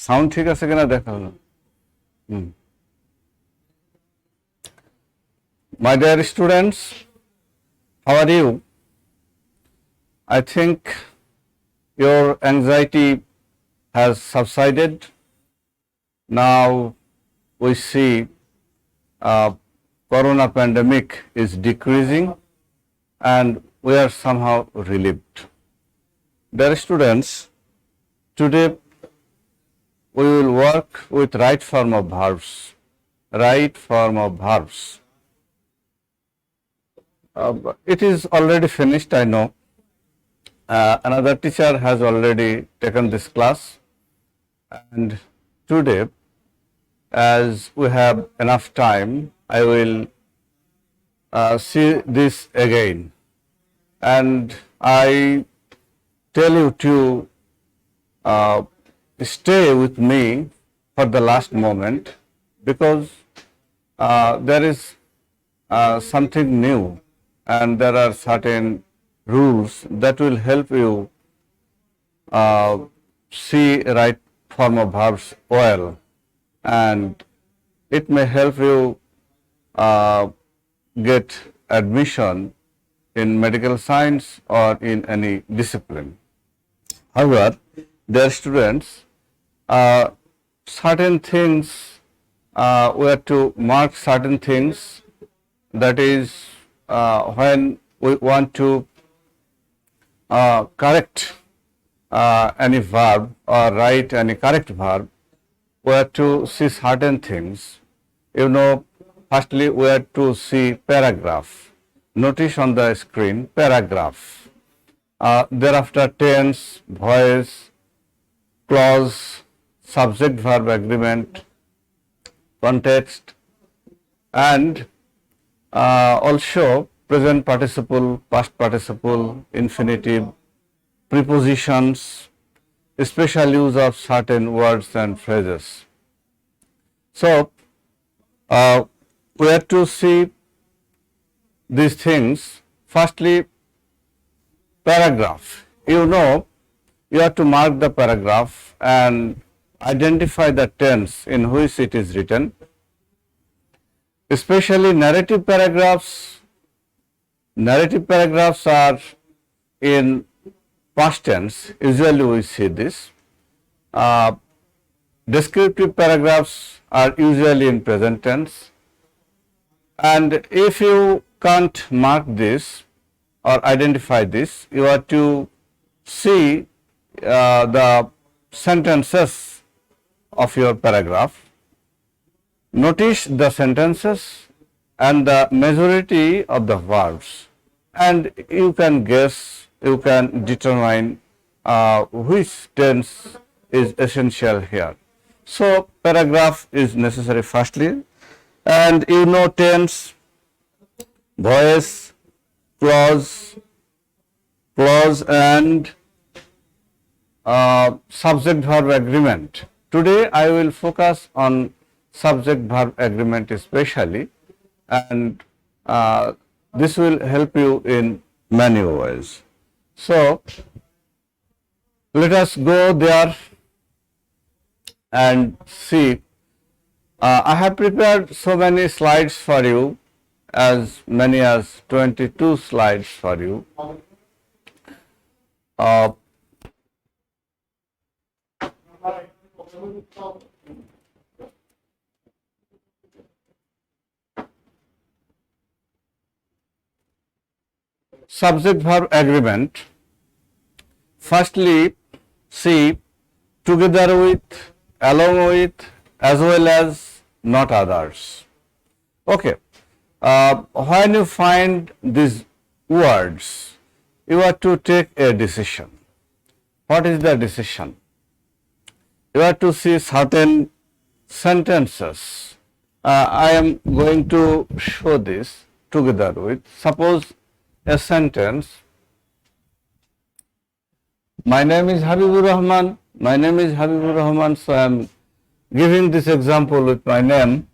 Sound ঠিক আছে কিনা দেখা হলো। My dear students, how are you? I think your anxiety has subsided. Now we see corona pandemic is decreasing and we are somehow relieved. Dear students, today we will work with right form of verbs. Right form of verbs. It is already finished, I know. Another teacher has already taken this class, and today, as we have enough time, I will see this again, and I tell you to stay with me for the last moment, because there is something new and there are certain rules that will help you see right form of verbs well, and it may help you get admission in medical science or in any discipline. However, dear students, certain things we have to mark certain things, that is when we want to correct any verb or write any correct verb, we have to see certain things. You know, firstly we have to see paragraph. Notice on the screen paragraph. Thereafter tense, voice, clause, subject verb agreement, context, and also present participle, past participle, infinitive, prepositions, special use of certain words and phrases. So we have to see these things. Firstly, paragraph. You know, you have to mark the paragraph and identify the tense in which it is written. Especially narrative paragraphs. Narrative paragraphs are in past tense. Usually we see this. Descriptive paragraphs are usually in present tense. And if you can't mark this or identify this, you have to see the sentences of your paragraph. Notice the sentences and the majority of the verbs, and you can guess, you can determine which tense is essential here. So paragraph is necessary firstly, and you know tense, voice, clause, and subject verb agreement. Today I will focus on subject verb agreement especially, and this will help you in many ways. So let us go there and see. I have prepared so many slides for you, as many as 22 slides for you. Subject verb agreement. Firstly, see together with, along with, as well as, not others. Okay. When you find these words, you have to take a decision. What is the decision? You have to see certain sentences. I am going to show this together with, suppose a sentence. My name is Habibur Rahman. My name is Habibur Rahman. So I am giving this example with my name,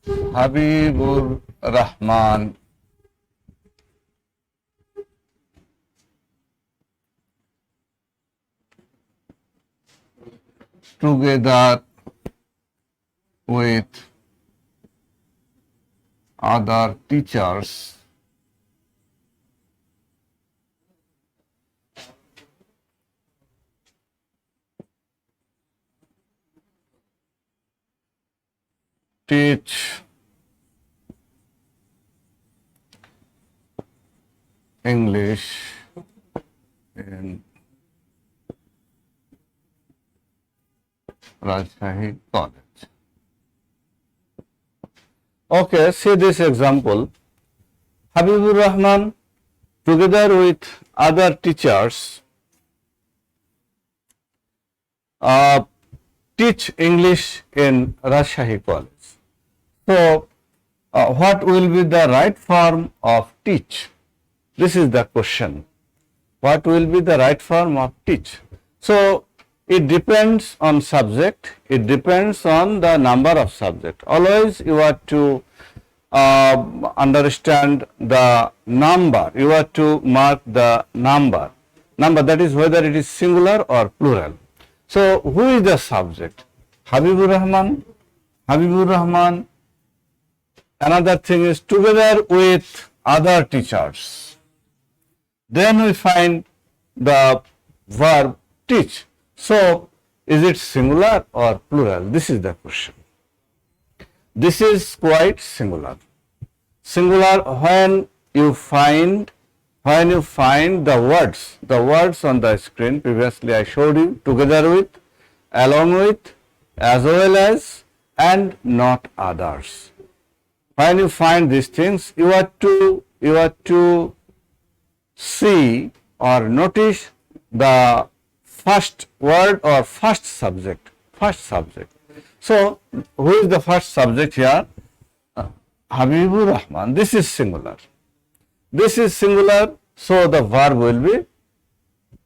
Habibur Rahman. together with other teachers teach English in Rajshahi College. Okay, see this example. Habibur Rahman, together with other teachers, teach English in Rajshahi College. So, what will be the right form of teach? This is the question. What will be the right form of teach? So, it depends on subject, it depends on the number of subject. Always you have to understand the number, you have to mark the number, that is whether it is singular or plural. So, who is the subject? Habibur Rahman, another thing is together with other teachers. Then we find the verb teach. So, is it singular or plural? This is the question. This is quite singular. Singular when you find the words on the screen. Previously I showed you together with, along with, as well as, and not others. When you find these things, you have to see or notice the first word or first subject. So, who is the first subject here? Habibur Rahman. This is singular. So the verb will be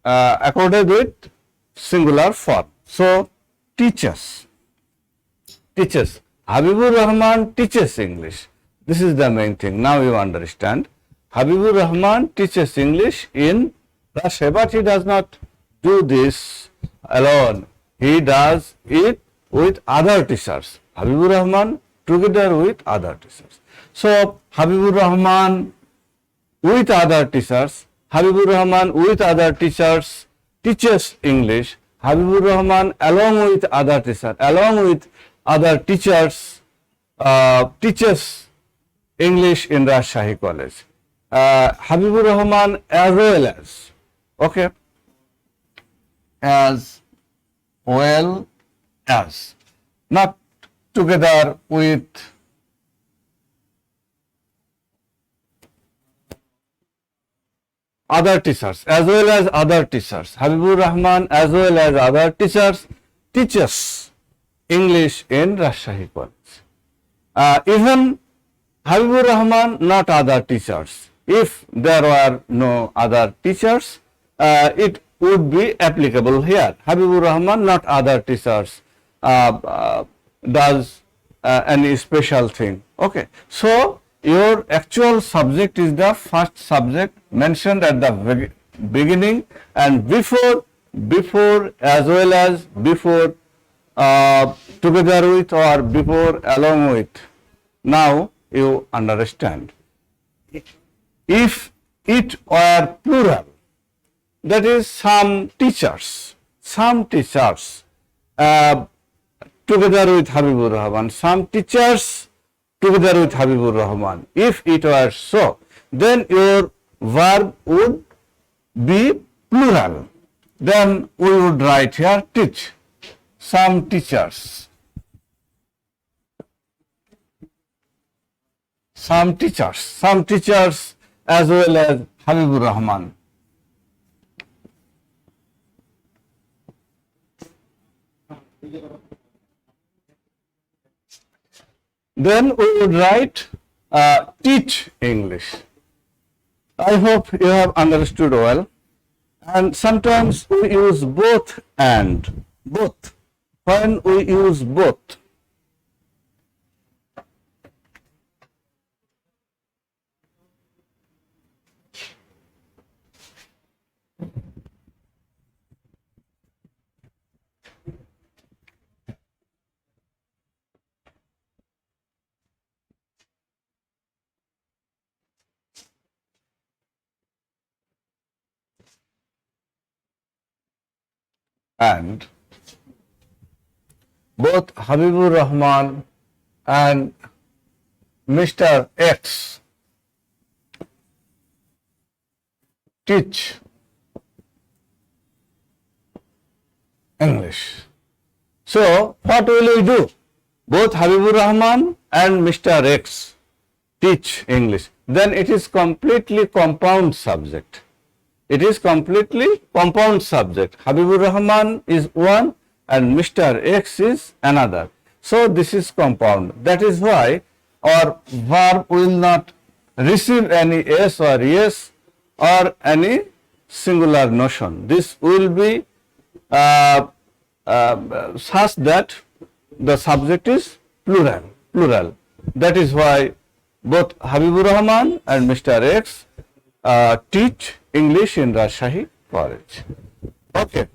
accorded with singular form. So, teaches. Habibur Rahman teaches English. This is the main thing. Now you understand. Habibur Rahman teaches English in Rajshahi, but he does not do this alone. He does it with other teachers. Habibur Rahman together with other teachers. So, Habibur Rahman with other teachers, Habibur Rahman with other teachers teaches English. Habibur Rahman along with other teachers teaches English in Rajshahi College. Habibur Rahman as well as, okay, as well as, not together with other teachers, as well as other teachers. Habibur Rahman as well as other teachers teaches English in Rajshahi College. Even Habibur Rahman, not other teachers. If there were no other teachers, it would be applicable here. Habibur Rahman, not other teachers, does any special thing. Okay. So, your actual subject is the first subject mentioned at the beginning, and before as well as, before together with, or before along with. Now you understand. If it were plural, that is some teachers together with Habibur Rahman, some teachers together with Habibur Rahman. If it were so, then your verb would be plural. Then we would write here teach. Some teachers. Some teachers as well as Habibur Rahman. Then we would write teach English. I hope you have understood well. And sometimes we use both and. Both. When we use both, and both Habibur Rahman and Mr. X teach English. So, what will we do? Both Habibur Rahman and Mr. X teach English. Then it is completely compound subject. It is completely compound subject. Habibur Rahman is one and Mr. X is another. So, this is compound. That is why our verb will not receive any S or yes or any singular notion. This will be such that the subject is plural. That is why both Habibur Rahman and Mr. X teach English in Rajshahi College. Okay,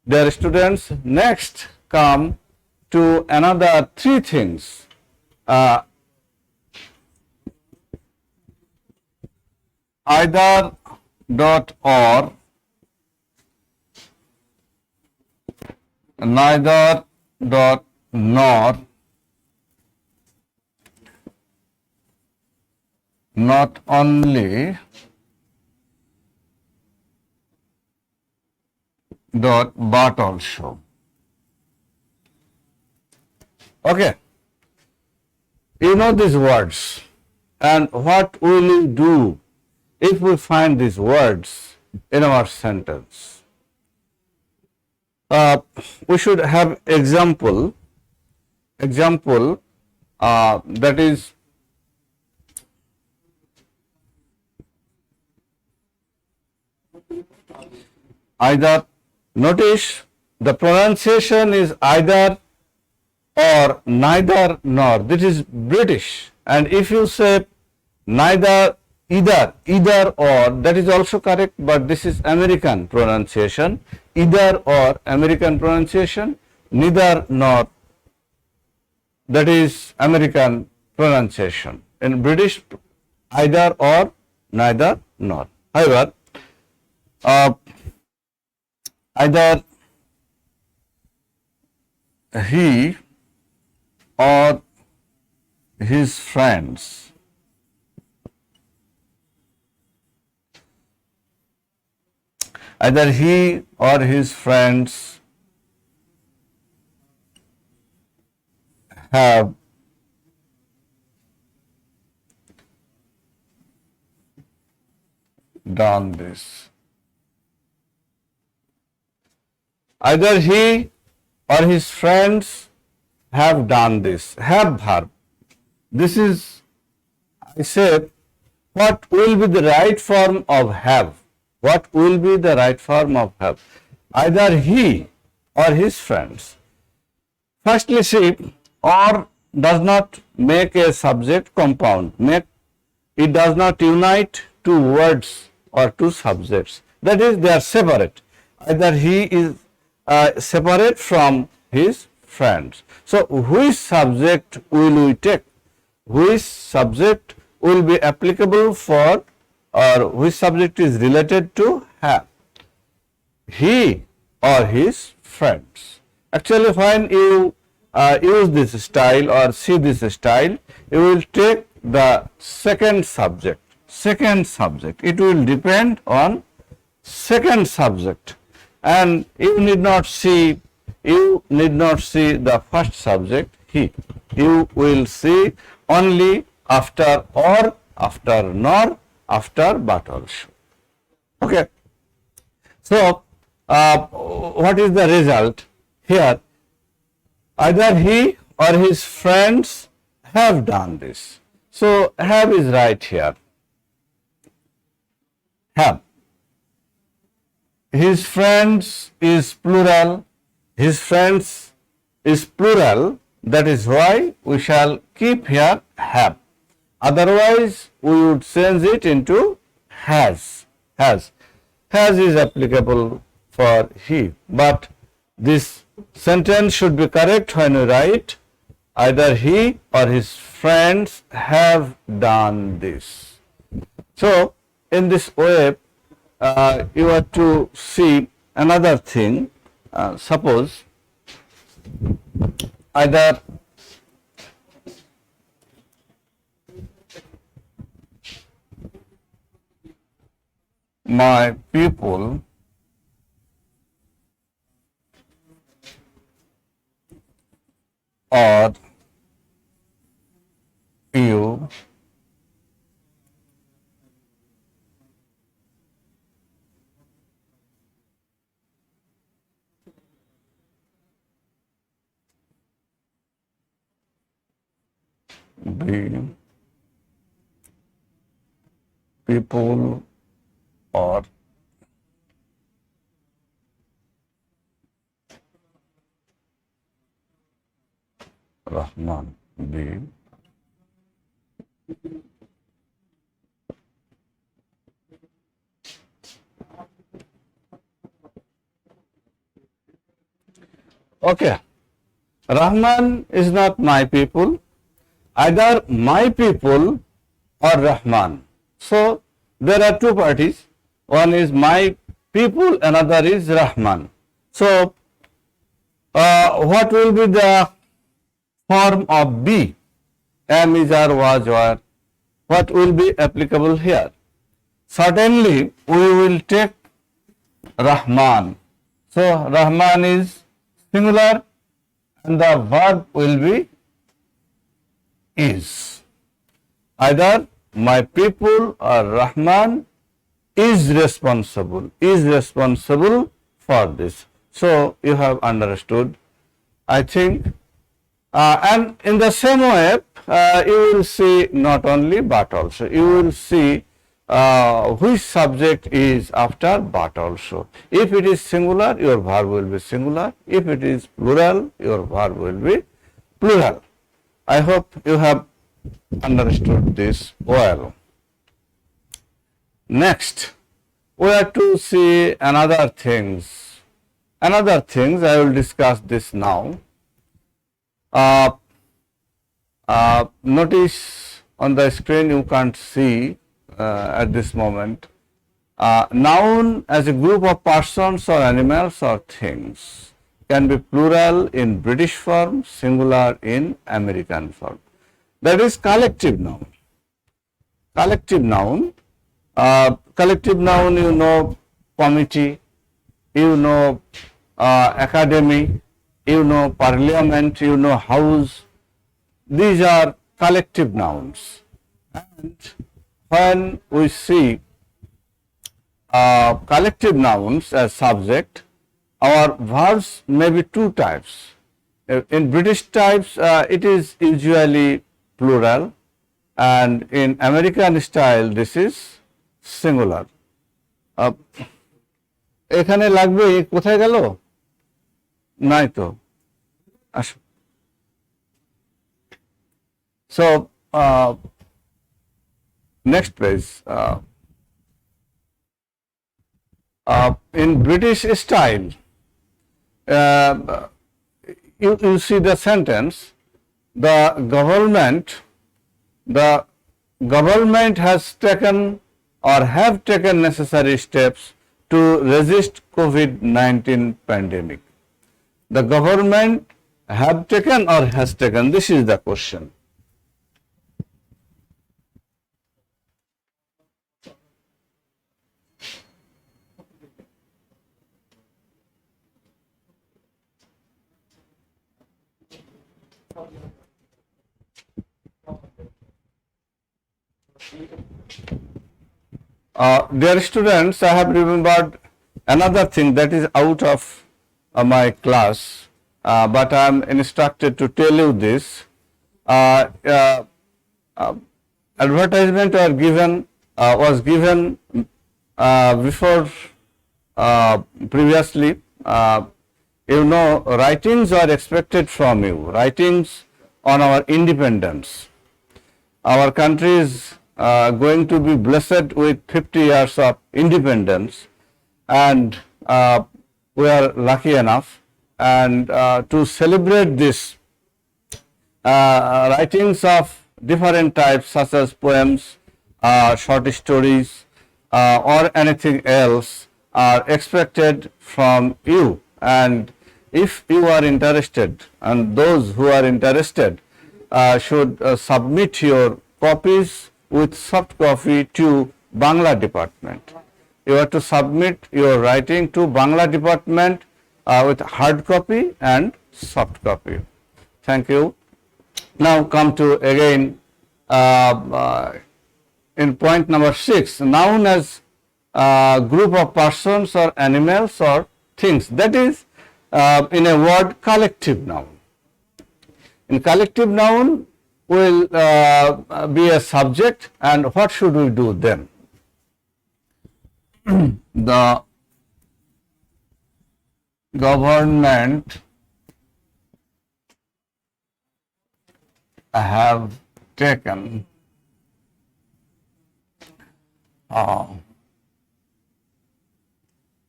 dear students, next come to another three things. Either dot or, neither dot nor, not only dot but also. Okay, you know these words, and what will you do if we find these words in our sentence? We should have example that is either. Notice the pronunciation is either or, neither nor. This is British, and if you say neither, either or, that is also correct, but this is American pronunciation. Either or, American pronunciation. Neither nor, that is American pronunciation. In British, either or, neither nor. However, either he or his friends have done this. Either he or his friends have done this. Have verb. This is, I said, what will be the right form of have? What will be the right form of have? Either he or his friends. Firstly, see, or does not make a subject compound. It does not unite two words or two subjects. That is, they are separate. Either he is separate from his friends. So, which subject will we take? Which subject will be applicable for, or which subject is related to have? He or his friends. Actually, when you use this style or see this style, you will take the second subject. It will depend on second subject, and you need not see the first subject he. You will see only after or, after nor, after but also. Okay. So, what is the result here? Either he or his friends have done this. So, have is right here. Have. His friends is plural. His friends is plural. That is why we shall keep here have. Otherwise, we would change it into has. Has is applicable for he. But this sentence should be correct when you write either he or his friends have done this. So, in this way, you have to see another thing. Suppose either my people or you be people or Rahman be okay. Rahman is not my people, either my people or Rahman. So there are two parties. One is my people, another is Rahman. So what will be the form of be? Am, is, are, was, were. What will be applicable here? Certainly we will take Rahman. So Rahman is singular and the verb will be is. Either my people or Rahman is responsible for this. So you have understood, I think. And in the same way, you will see not only but also. You will see which subject is after but also. If it is singular, your verb will be singular. If it is plural, your verb will be plural. I hope you have understood this well. Next, we have to see another things. I will discuss this now. Notice on the screen you can't see at this moment. Noun as a group of persons or animals or things can be plural in British form, singular in American form. That is collective noun. Collective noun, you know committee, you know academy, you know parliament, you know house. These are collective nouns. And when we see collective nouns as subject, our verbs may be two types. In British types, it is usually plural, and in American style, this is singular. এখানে লাগবে কোথায় গেল? নাই তো। আসো। So next page. In British style, you see the sentence, the government has taken or have taken necessary steps to resist COVID-19 pandemic. The government have taken or has taken? This is the question. Dear students, I have remembered another thing that is out of my class, but I am instructed to tell you this. Advertisement was given before previously. You know, writings are expected from you, writings on our independence. Our country is going to be blessed with 50 years of independence, and we are lucky enough. And to celebrate this, writings of different types such as poems, short stories, or anything else are expected from you and if you are interested, and those who are interested should submit your copies with soft copy to Bangla department. You have to submit your writing to Bangla department with hard copy and soft copy. Thank you. Now come to again in point number 6, noun as group of persons or animals or things. That is in a word collective noun. In collective noun will be a subject, and what should we do then? The government have taken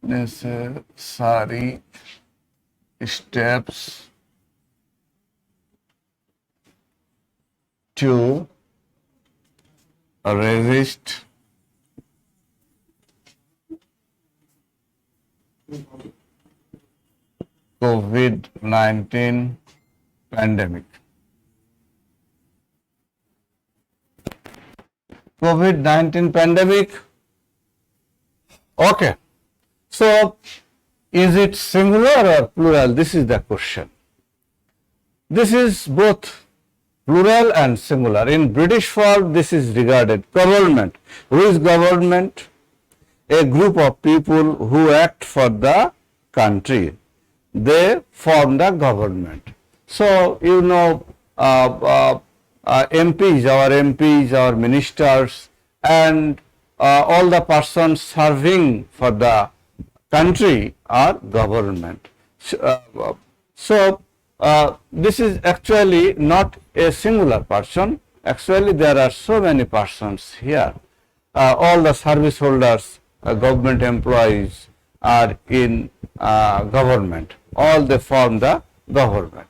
necessary steps to resist COVID-19 pandemic. COVID-19 pandemic. Okay. So, is it singular or plural? This is the question. This is both plural and singular. In British form, this is regarded government. Who is government? A group of people who act for the country. They form the government. So, you know, MPs, our ministers, and all the persons serving for the country are government. So, this is actually not a singular person. Actually, there are so many persons here. All the service holders, government employees are in government. All they form the government.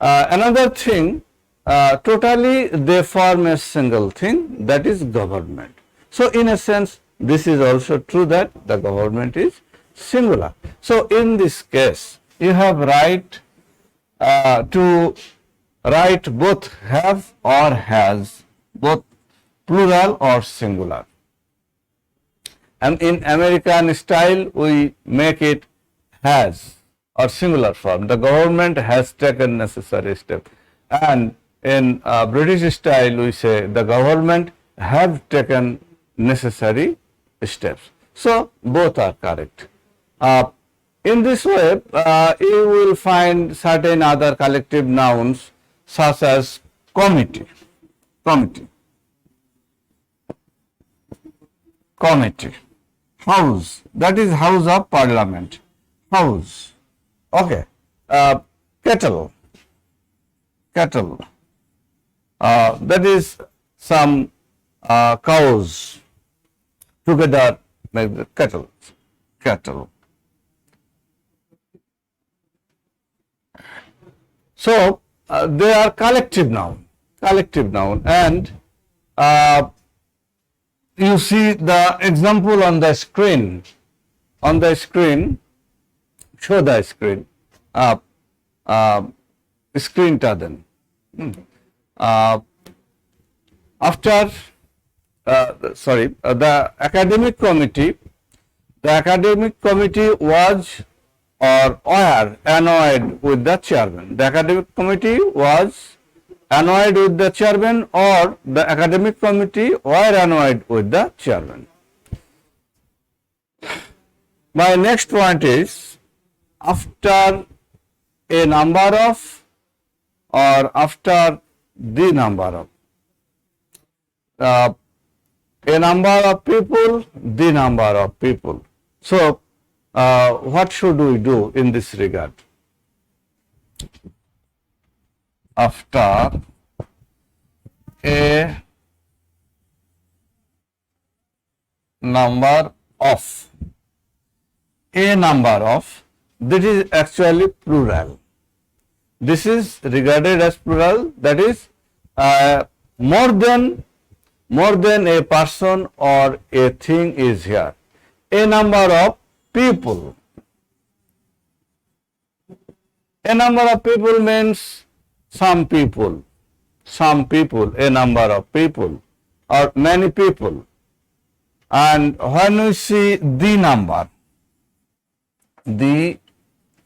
Another thing, totally they form a single thing, that is government. So, in a sense, this is also true that the government is singular. So, in this case, you have right to write both have or has, both plural or singular. And in American style, we make it has or singular form. The government has taken necessary steps. And in British style, we say the government have taken necessary steps. So, both are correct. In this way, you will find certain other collective nouns such as committee, house, that is House of Parliament, house, okay, kettle, that is some cows together make the kettle. So, they are collective noun, and you see the example on the screen. Show the screen. Screenটা then. After the academic committee was or were annoyed with the chairman. The academic committee was annoyed with the chairman, or the academic committee were annoyed with the chairman. My next point is, after a number of or after the number of, a number of people, the number of people. So, what should we do in this regard? After a number of, that is actually plural. This is regarded as plural, that is more than a person or a thing is here. A number of people, A number of people means some people, a number of people, or many people. And when we see the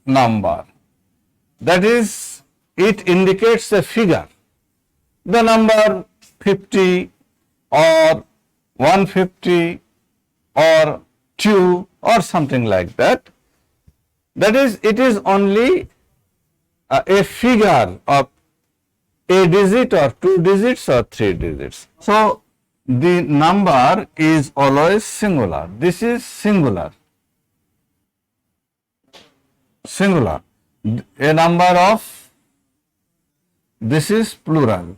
number, that is, it indicates a figure. The number 50 or 150 or 2 or something like that. That is, it is only a figure of a digit or 2 digits or 3 digits. So, the number is always singular. This is singular. Singular. A number of, this is plural.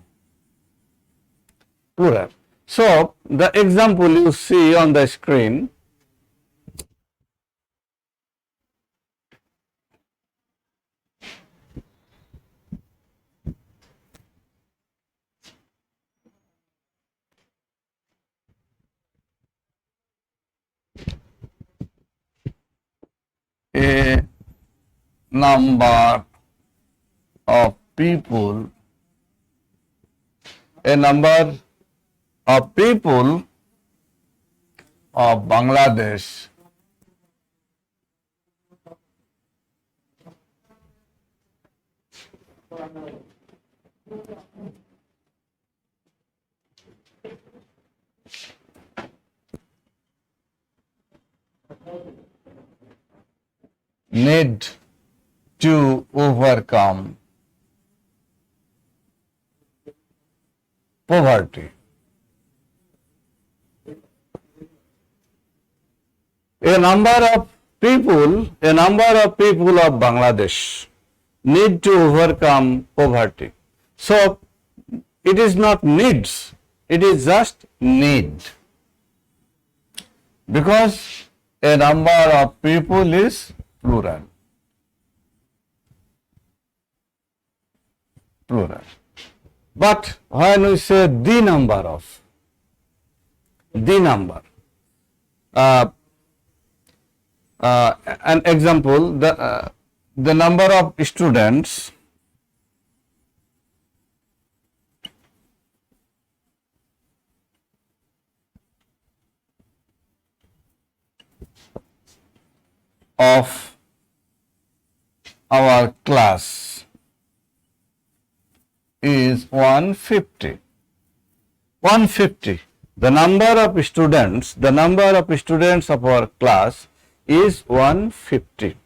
Plural. So, the example you see on the screen, a number of people, of Bangladesh need to overcome poverty. A number of people of Bangladesh need to overcome poverty. So, it is not needs, it is just need. Because a number of people is plural. Plural. But when we say the number, an example, the number of students of our class is 150. 150. The number of students of our class is 150.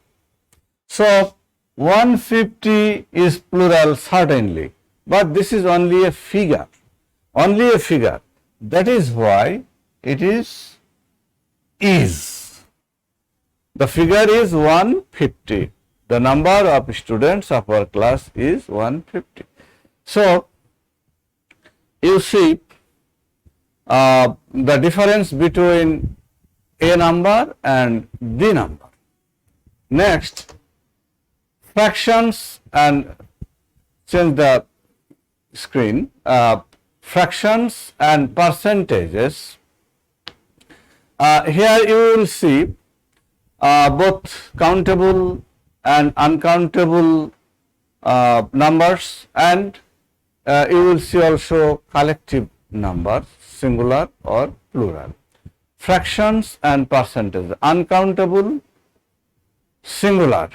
So, 150 is plural certainly, but this is only a figure. That is why it is. The figure is 150. The number of students of our class is 150. So, you see the difference between a number and the number. Next, fractions, and change the screen. Fractions and percentages. Here you will see both countable and uncountable numbers, and you will see also collective numbers, singular or plural. Fractions and percentages, uncountable, singular.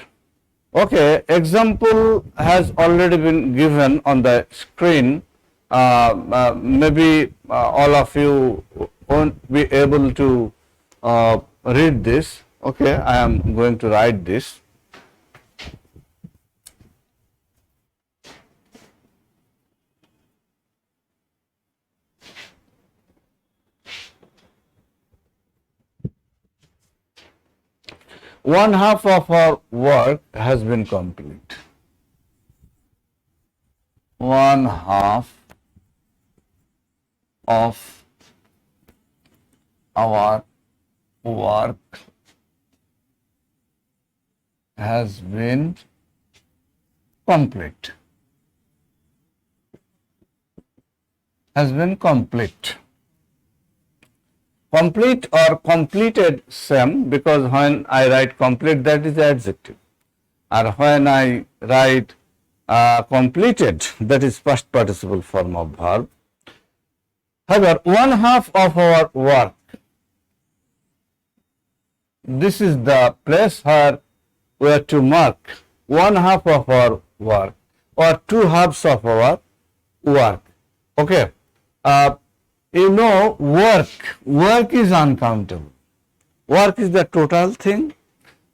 Okay, example has already been given on the screen. Maybe all of you won't be able to read this. Okay, I am going to write this. One half of our work has been complete. One half of our work has been complete. Complete or completed, same, because when I write complete, that is adjective. and when I write completed, that is past participle form of verb. However, one half of our work, this is the place where we have to mark one half of our work or two halves of our work. Okay. Work is uncountable. Work is the total thing,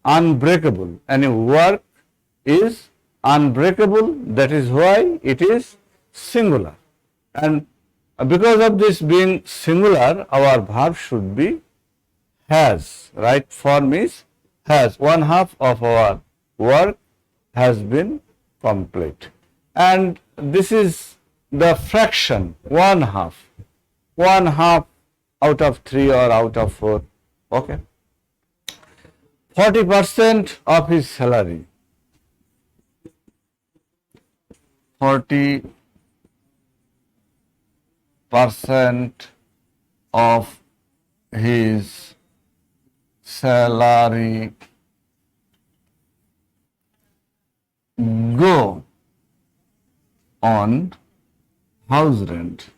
unbreakable. And work is unbreakable. That is why it is singular. And because of this being singular, our verb should be has. Right form is has. One half of our work has been complete. And this is the fraction, one half out of 3 or out of 4. Okay. 40% of his salary. 40% of his salary go on house rent.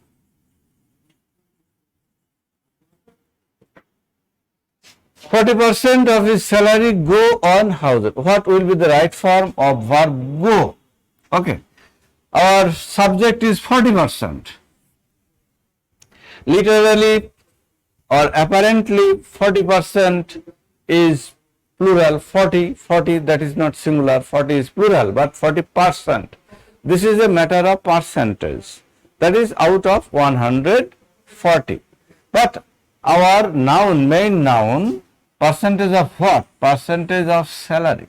40% of his salary go on house rent. What will be the right form of verb go? Okay. Our subject is 40%. Literally or apparently 40% is plural, 40 that is not singular, 40 is plural, but 40%. This is a matter of percentage. That is out of 140. But our noun, main noun, percentage of what? Percentage of salary.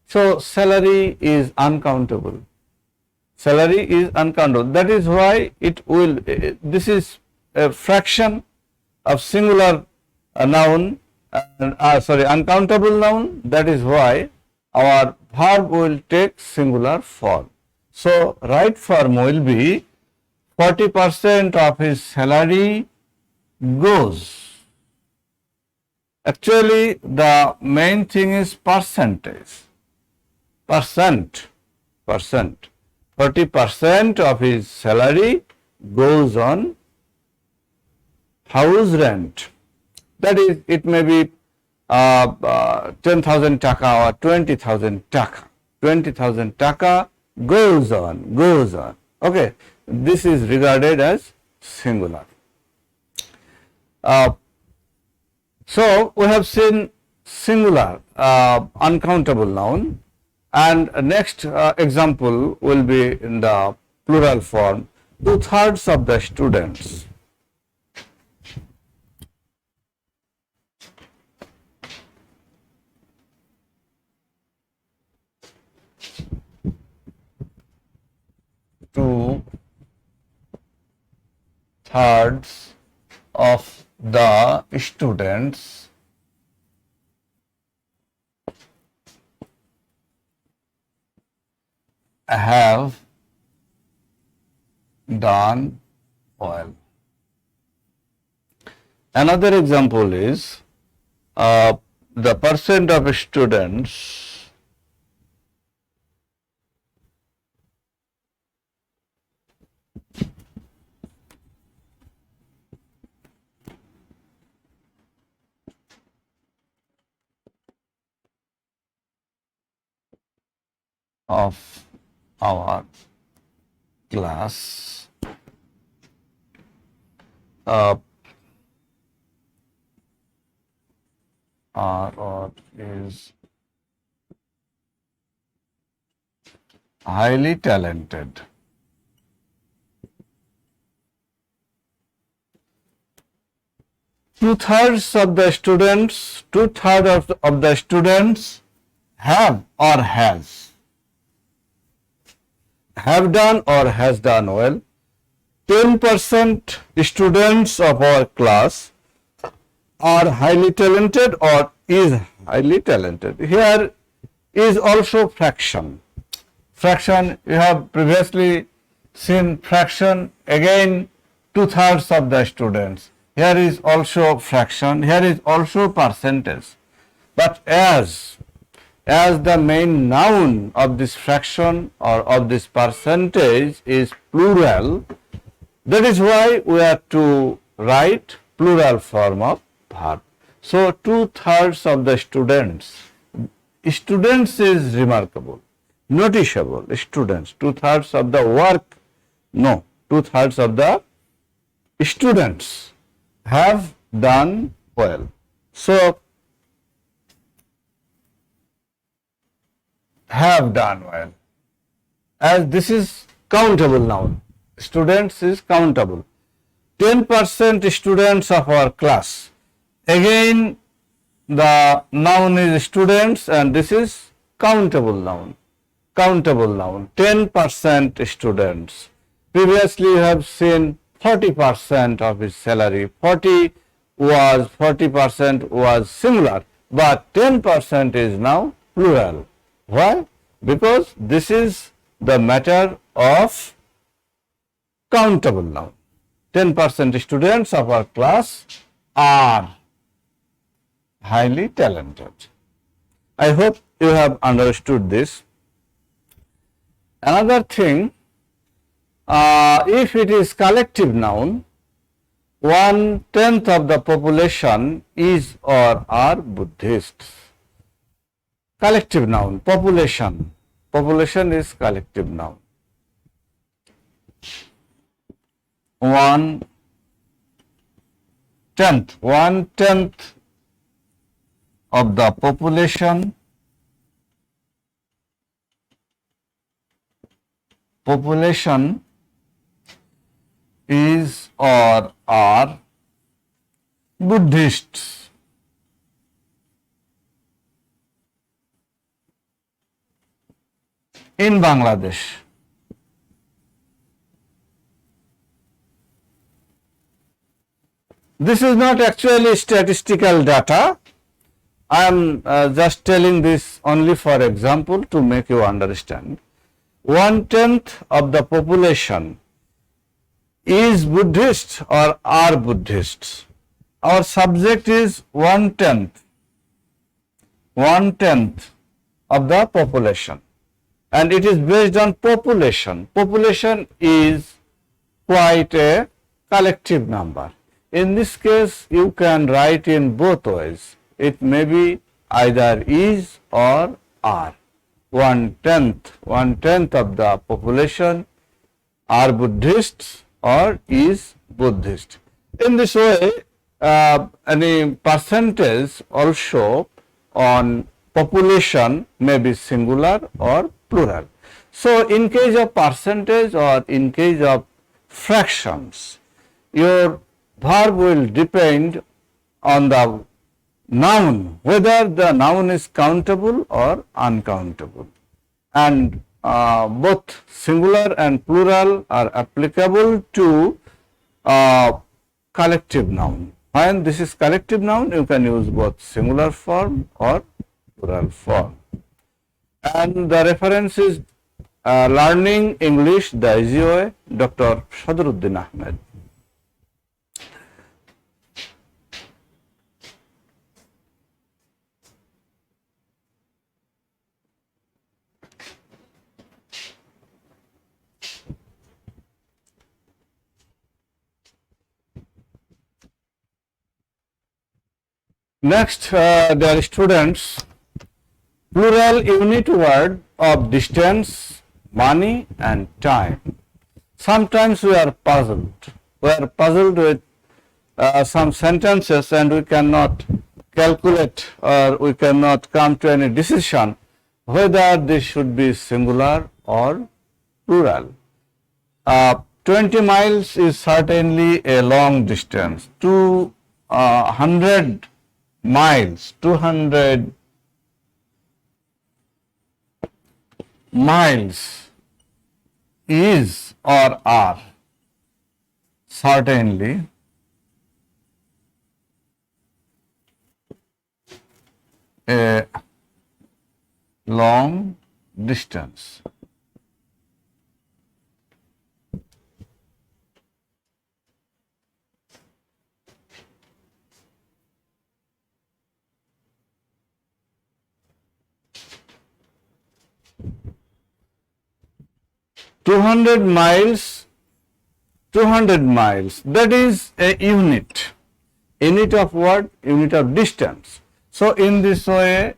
So salary is uncountable. Salary is uncountable. That is why it will, this is a fraction of singular noun, uncountable noun. That is why our verb will take singular form. So right form will be 40% of his salary goes. Actually, the main thing is percentage. 40% of his salary goes on house rent. That is, it may be 10,000 taka or 20,000 taka. 20,000 taka goes on. Okay, this is regarded as singular. So we have seen singular, uncountable noun, and next example will be in the plural form. 2/3 of the students. Two-thirds of the students have done well. Another example is the percent of students of our class are or is highly talented. Two-thirds of the students have or have done or has done well. 10% students of our class are highly talented or is highly talented. Here is also fraction. Fraction, you have previously seen fraction, again 2/3 of the students. Here is also fraction, here is also percentage. But as as the main noun of this fraction or of this percentage is plural, that is why we have to write plural form of verb. So, 2/3 of the students is remarkable, noticeable, students, 2/3 of the work, no, 2/3 of the students have done well. So, have done well, as this is countable noun. Students is countable. 10% students of our class. Again, the noun is students and this is countable noun. Countable noun. 10% students. Previously, you have seen 40% of his salary. 40% was singular, but 10% is now plural. Why? Because this is the matter of countable noun. 10% students of our class are highly talented. I hope you have understood this. Another thing, if it is collective noun, 1/10 of the population is or are Buddhists. Collective noun, population. Population is collective noun. 1/10 of the population is or are Buddhists. In Bangladesh. This is not actually statistical data. I am just telling this only for example to make you understand. 1/10 of the population is Buddhist or are Buddhists. Our subject is 1/10 of the population, and it is based on population. Population is quite a collective number. In this case, you can write in both ways. It may be either is or are. 1/10 of the population are Buddhists or is Buddhist. In this way, any percentage also on population may be singular or plural. So, in case of percentage or in case of fractions, your verb will depend on the noun, whether the noun is countable or uncountable, and both singular and plural are applicable to collective noun. When this is collective noun, you can use both singular form or plural form. And the reference is Learning English the Easy Way, Dr. Sadruddin Ahmed. Next, dear students, plural unit word of distance, money and time. Sometimes we are puzzled. We are puzzled with some sentences and we cannot calculate or we cannot come to any decision whether this should be singular or plural. 20 miles is certainly a long distance. 200 miles, 200 miles is or are certainly a long distance. 200 miles, 200 miles, that is a unit. Unit of what? Unit of distance. So in this way,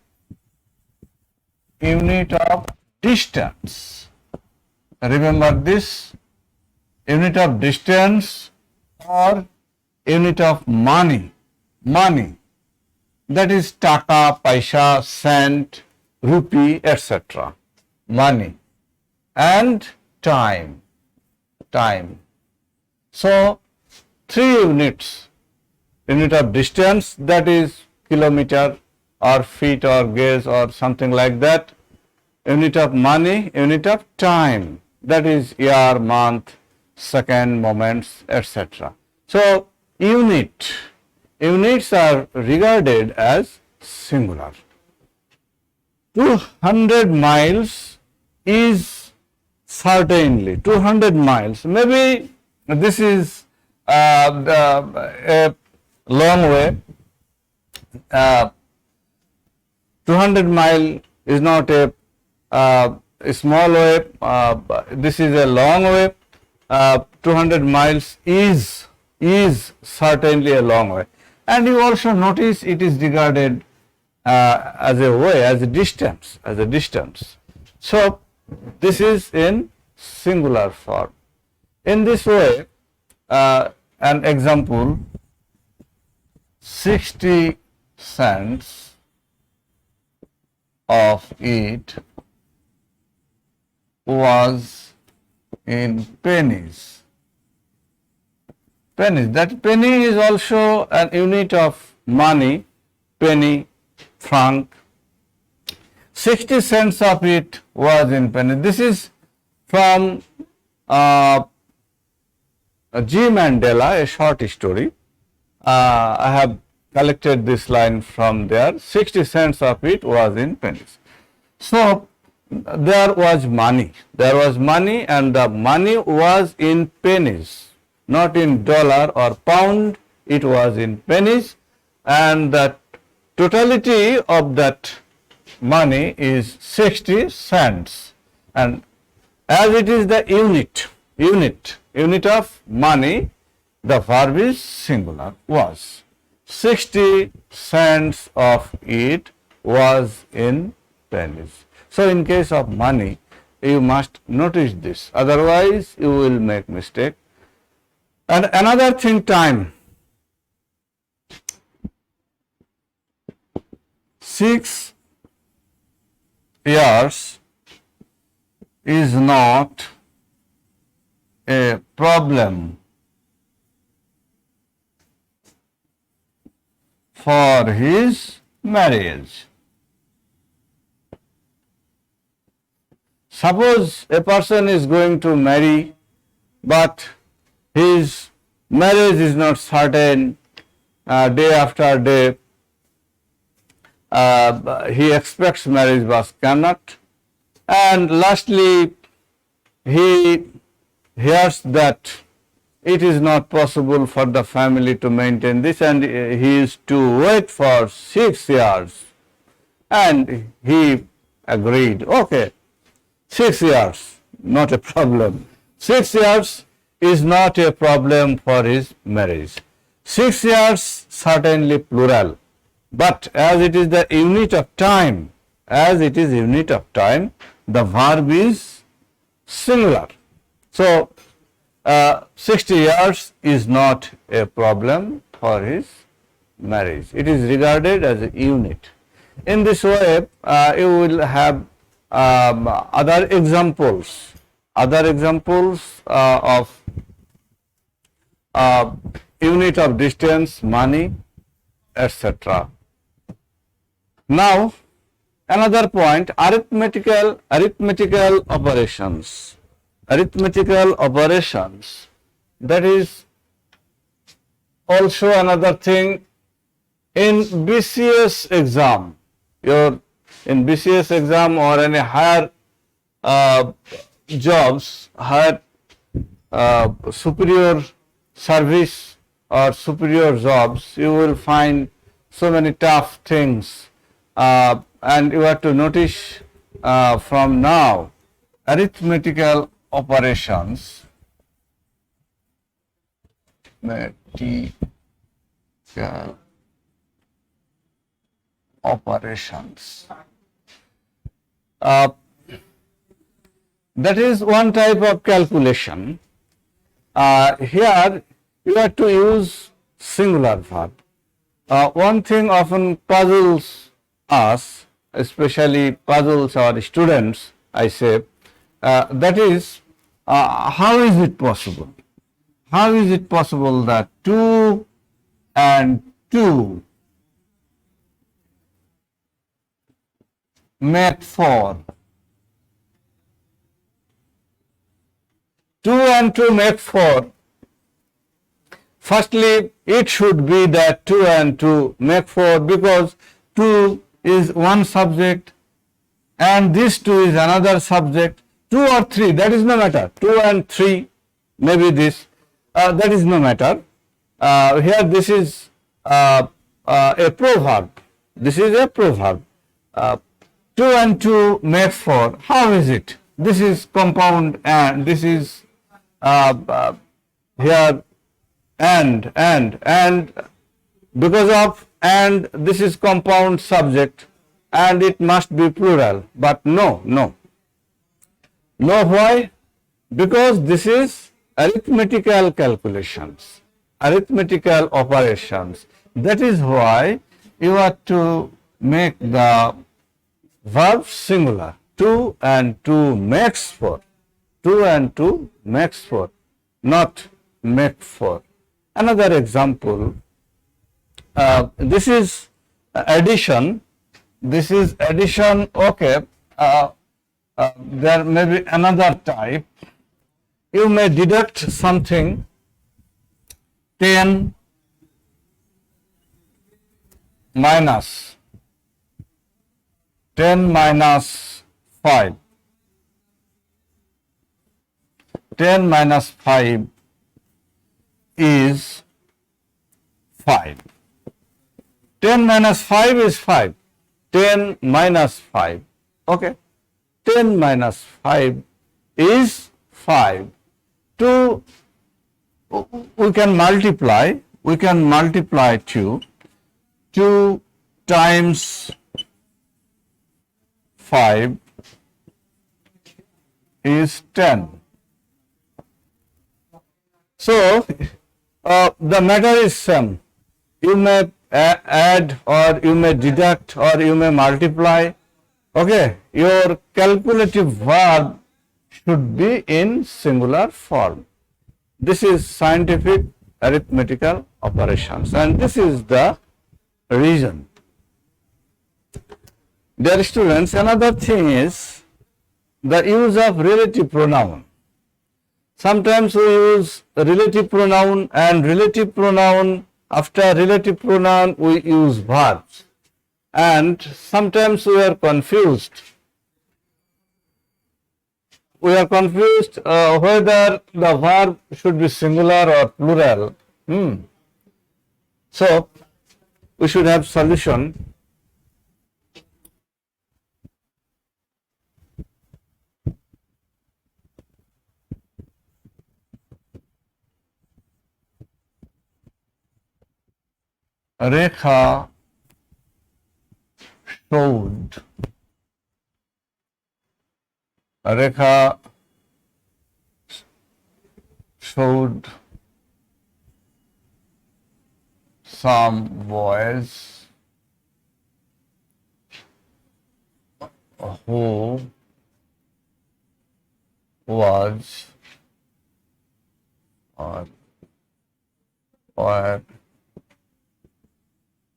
unit of distance. Remember this, unit of distance or unit of money. Money, that is taka, paisa, cent, rupee, etc. Money. And time. Time. So 3 units. Unit of distance, that is kilometer or feet or gauge or something like that. Unit of money, unit of time, that is year, month, second, moments, etc. So units are regarded as singular. 200 miles is certainly 200 miles. Maybe this is a long way. 200 mile is not a small way. This is a long way. 200 miles is certainly a long way. And you also notice it is regarded as a way, as a distance, So this is in singular form. In this way, an example, 60 cents of it was in pennies. Pennies. That penny is also an unit of money, penny, franc. 60 cents of it was in penny. This is from G. Mandela, a short story. I have collected this line from there. 60 cents of it was in pennies. So there was money. There was money, and the money was in pennies, not in dollar or pound. It was in pennies, and the totality of that money is 60 cents. And as it is the unit of money, the verb is singular, was. 60 cents of it was in pennies. So in case of money, you must notice this, otherwise you will make mistake. And another thing, time. 6 years is not a problem for his marriage. Suppose a person is going to marry, but his marriage is not certain, day after day. He expects marriage but cannot. And lastly, he hears that it is not possible for the family to maintain this, and he is to wait for 6 years. And he agreed, okay, 6 years, not a problem. 6 years is not a problem for his marriage. 6 years, certainly plural. But as it is the unit of time, the verb is singular. So 60 years is not a problem for his marriage. It is regarded as a unit. In this way, you will have other examples of unit of distance, money, etc. Now, another point, arithmetical operations. Arithmetical operations, that is also another thing. In BCS exam, in BCS exam or any higher jobs, higher superior service or superior jobs, you will find so many tough things, and you have to notice from now arithmetical operations, mathematical operations. That is one type of calculation. Here you have to use singular verb. One thing often puzzles us, especially puzzles our students, I say, that is, how is it possible? How is it possible that 2 and 2 make 4? 2 and 2 make 4. Firstly, it should be that 2 and 2 make 4 because 2 is one subject and this 2 is another subject. 2 or 3, that is no matter. 2 and 3, maybe this, that is no matter. Here this is a proverb. This is a proverb. 2 and 2 make 4. How is it? This is compound and this is here and because of and this is compound subject and it must be plural, but no, why? Because this is arithmetical calculations, arithmetical operations. That is why you have to make the verb singular. 2 and 2 makes 4. 2 and 2 makes 4, not make 4. Another example, this is addition. This is addition, okay. There may be another type. You may deduct something, 10 minus 5. 10 minus 5 is 5. 10 minus 5 is 5. 10 minus 5. Okay. 10 minus 5 is 5. We can multiply 2. 2 times 5 is 10. So, the matter is same. You may add or you may deduct or you may multiply. Okay, your calculative verb should be in singular form. This is scientific arithmetical operations and this is the reason. Dear students, another thing is the use of relative pronoun. Sometimes we use relative pronoun and relative pronoun, after relative pronoun we use verbs. And sometimes we are confused. Whether the verb should be singular or plural. So, we should have solution. Rekha showed some boys who were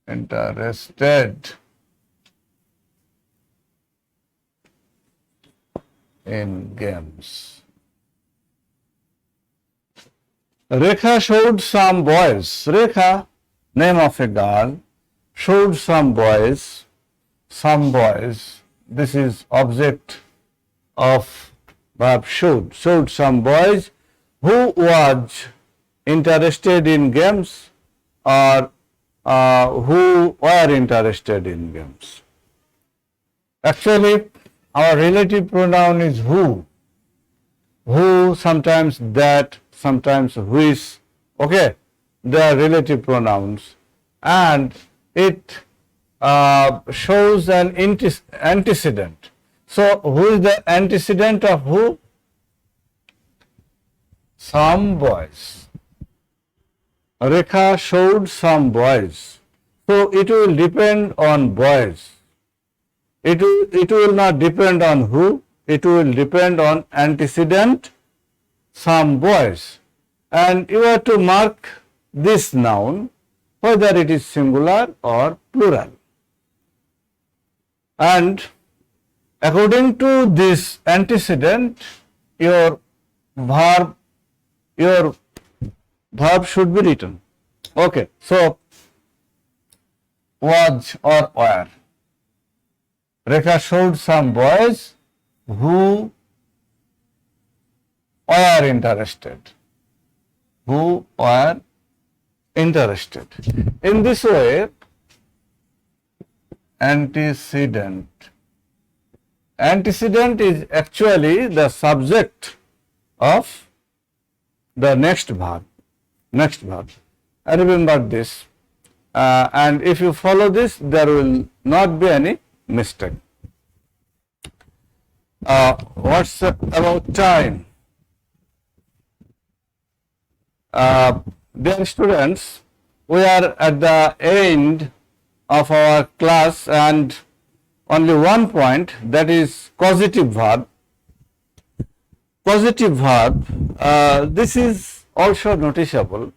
interested in games. Rekha showed some boys. Rekha, name of a girl, showed some boys. This is object of verb showed. Showed some boys who was interested in games or who were interested in games. Actually, our relative pronoun is who. who, sometimes that, sometimes which. Okay, they are relative pronouns, and it shows an antecedent. So, who is the antecedent of who? Some boys. Rekha showed some boys. So, it will depend on boys. It will not depend on who. It will depend on antecedent, some boys. And you have to mark this noun, whether it is singular or plural. And according to this antecedent, your verb should be written. Okay, so was or were. Rekha showed some boys who were interested. Who were interested. In this way, antecedent is actually the subject of the next verb. I remember this, and if you follow this, there will not be any mistake. What's about time? Dear students, we are at the end of our class, and only one point, that is causative verb. Causative verb, this is also noticeable.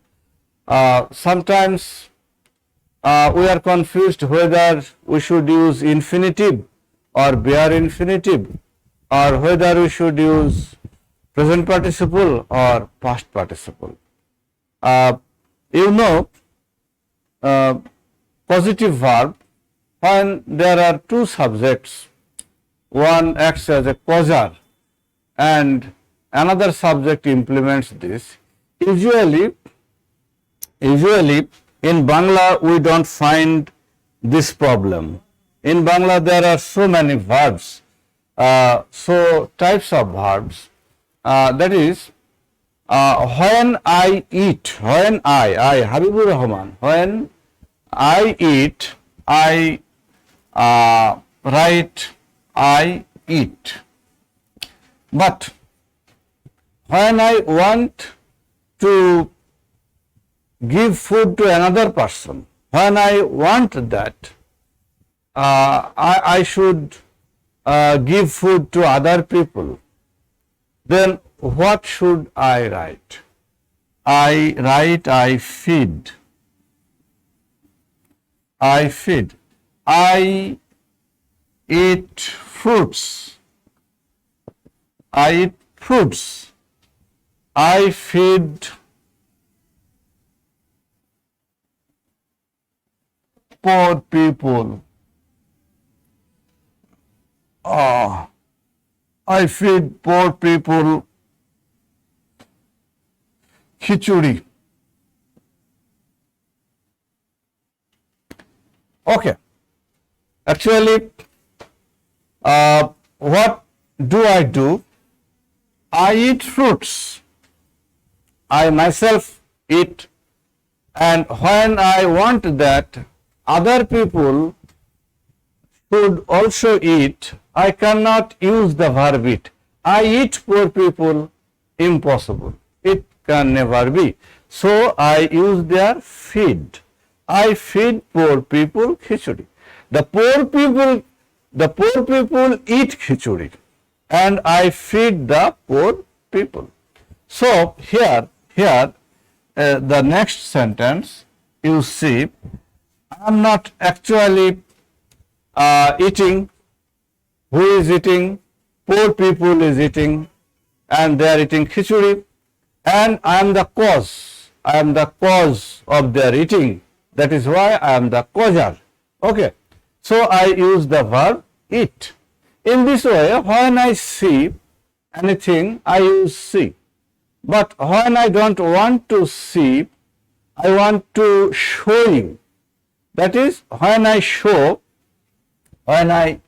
Sometimes we are confused whether we should use infinitive or bare infinitive, or whether we should use present participle or past participle. Causative verb, when there are two subjects, one acts as a causer and another subject implements this. Usually in Bangla we don't find this problem. In Bangla there are so many verbs, so types of verbs, that is, when I eat, when I Habibur Rahman, when I eat, I write I eat. But when I want to give food to another person, when I want that, I should give food to other people, then what should I write? I write I feed. I feed. I eat fruits. I eat fruits. I feed poor people. I feed poor people khichuri. Okay. Actually, what do? I eat fruits. I myself eat, and when I want that other people should also eat, I cannot use the verb eat. I eat poor people, impossible. It can never be. So I use their feed. I feed poor people khichuri. The poor people eat khichuri, and I feed the poor people. So here the next sentence, you see, I am not actually eating. Who is eating? Poor people is eating, and they are eating khichuri, and I am the cause. I am the cause of their eating. That is why I am the causer. Okay. So I use the verb eat. In this way, when I see anything, I use see. But when I don't want to see, I want to showing. That is, when I show, I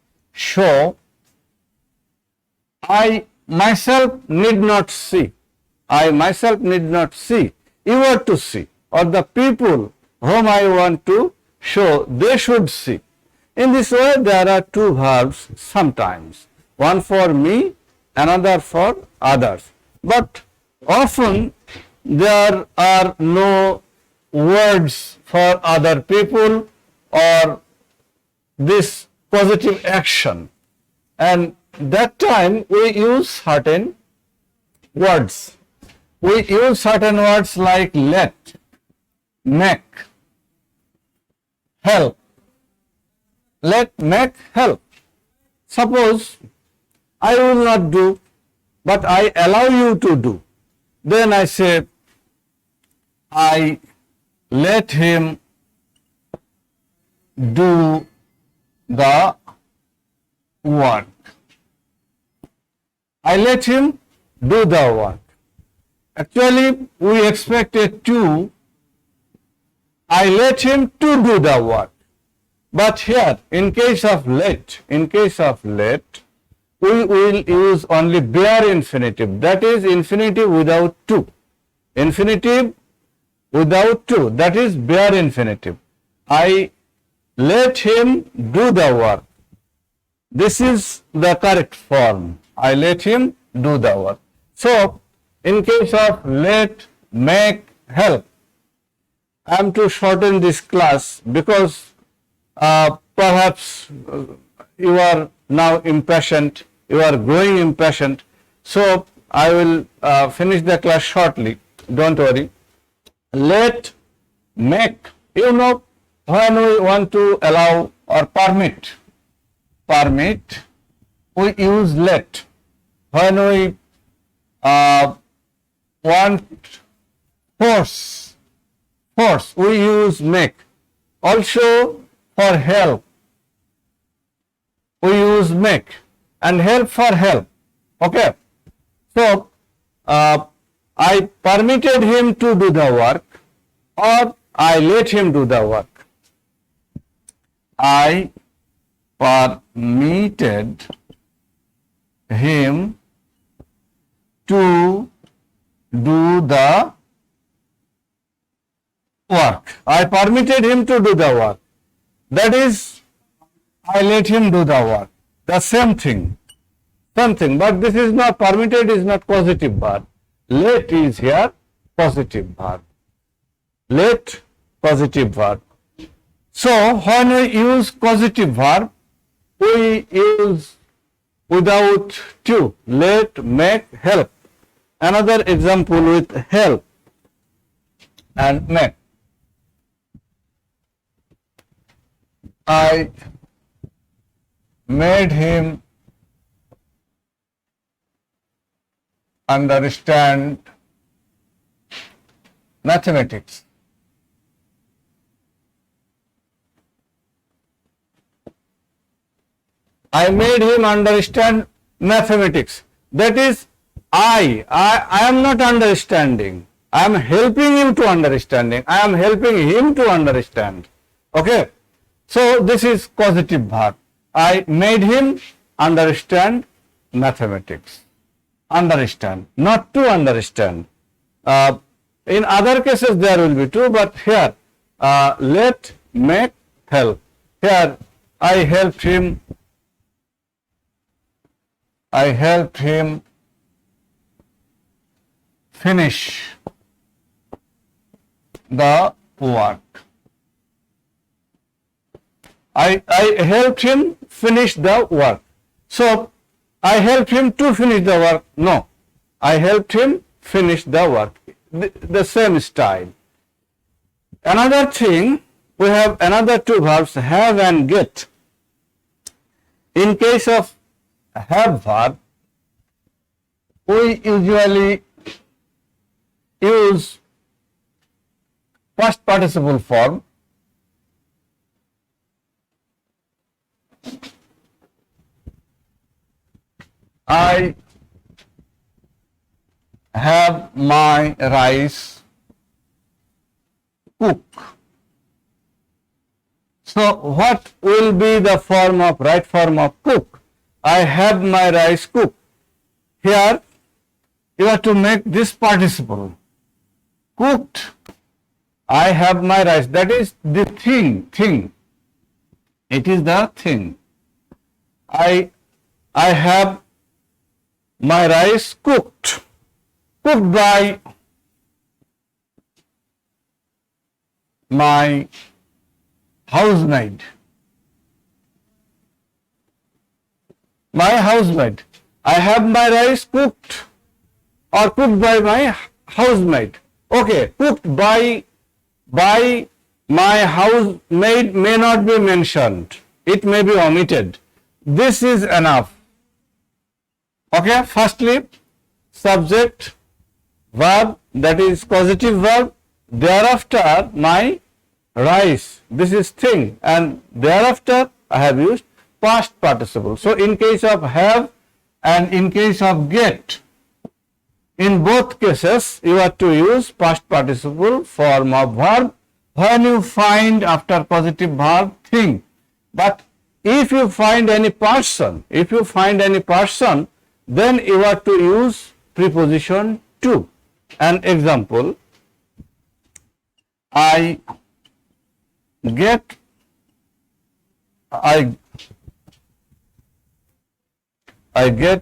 myself need not see. I myself need not see. You are to see, or the people whom I want to show, they should see. In this way, there are two verbs sometimes, one for me, another for others. But often there are no words for other people or this positive action, and that time we use certain words. We use certain words like let, make, help. Let, make, help. Suppose I will not do, but I allow you to do. Then I say, I let him do the work. I let him do the work. Actually, we expected to. I let him to do the work. But here, in case of let, we will use only bare infinitive. That is infinitive without to. Infinitive without to. That is bare infinitive. I let him do the work. This is the correct form. I let him do the work. So, in case of let, make, help, I am to shorten this class because perhaps you are now impatient, you are growing impatient. So, I will finish the class shortly. Don't worry. Let, make, you know, when we want to allow or permit, we use let. When we want force, we use make. Also for help, we use make, and help for help. Okay. So, I permitted him to do the work, or I let him do the work. I permitted him to do the work. I permitted him to do the work. That is, I let him do the work. The same thing. But this is not, permitted is not positive verb. Let is here positive verb. Let, positive verb. So, when we use positive verb, we use without to. Let, make, help. Another example with help and make. I made him understand mathematics. I made him understand mathematics. That is, I am not understanding. I am helping him to understanding. I am helping him to understand. Okay. So, this is causative verb. I made him understand mathematics. Understand, not to understand. In other cases there will be to, but here let, make, help. Here I helped him finish the work. I helped him finish the work. So, I helped him to finish the work. No, I helped him finish the work. The same style. Another thing, we have another two verbs, have and get. In case of have verb, we usually use past participle form. I have my rice cooked. So, what will be the form of, right form of cook? I have my rice cooked. here you have to make this participle. Cooked. I have my rice. That is the thing. It is the thing. I have my rice cooked. Cooked by my housemaid. My housemaid. I have my rice cooked or cooked by my housemaid. Okay, cooked by my housemaid may not be mentioned. It may be omitted. This is enough. Okay, firstly, subject, verb, that is causative verb. Thereafter, my rice. This is thing. And thereafter, I have used past participle. So, in case of have and in case of get, in both cases, you have to use past participle form of verb when you find after causative verb thing. But if you find any person, then you have to use preposition to. An example, I get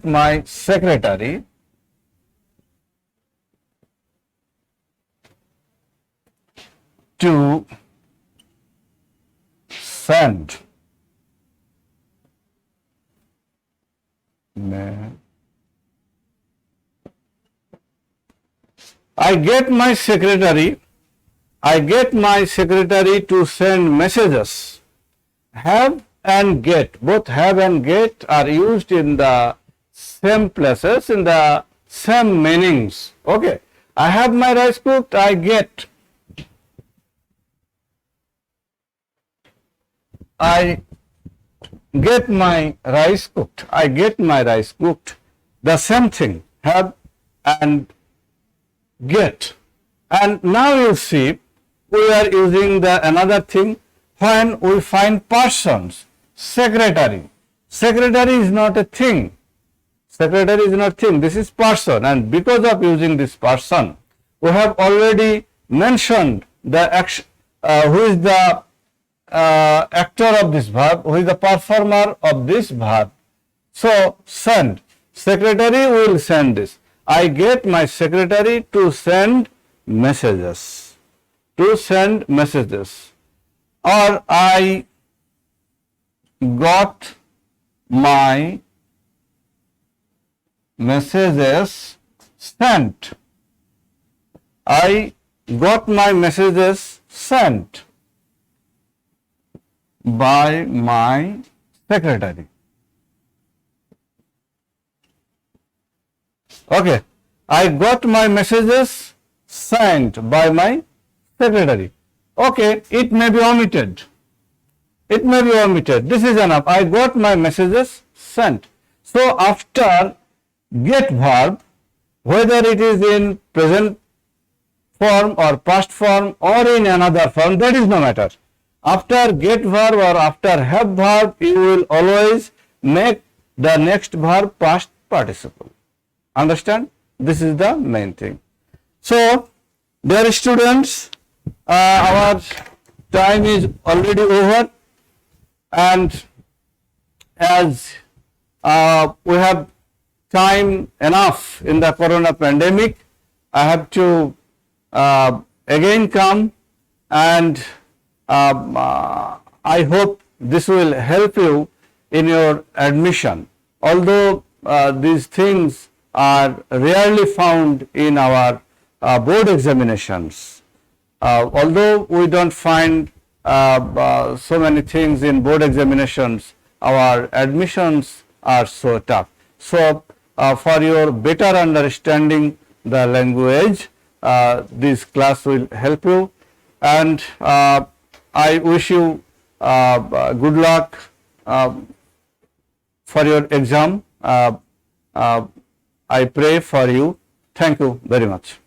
my secretary to send I get my secretary to send messages. Have and get, both have and get are used in the same places, in the same meanings. Okay, I have my rice cooked, I get my rice cooked. I get my rice cooked. The same thing, have and get. And now you see, we are using the another thing when we find persons. Secretary. Secretary is not a thing. Secretary is not a thing. This is person. And because of using this person, we have already mentioned the action, who is the actor of this verb, who is the performer of this verb. So, send. Secretary will send this. I get my secretary to send messages. To send messages. Or I got my messages sent. I got my messages sent by my secretary. Okay, I got my messages sent by my secretary. Okay, it may be omitted. It may be omitted. This is enough. I got my messages sent. So, after get verb, whether it is in present form or past form or in another form, that is no matter. After get verb or after have verb, you will always make the next verb past participle. Understand? This is the main thing. So, dear students, our time is already over, and as we have time enough in the corona pandemic, I have to again come, and I hope this will help you in your admission. Although these things are rarely found in our board examinations. Although we don't find so many things in board examinations, our admissions are so tough. So, for your better understanding the language, this class will help you, and I wish you good luck for your exam. I pray for you. Thank you very much.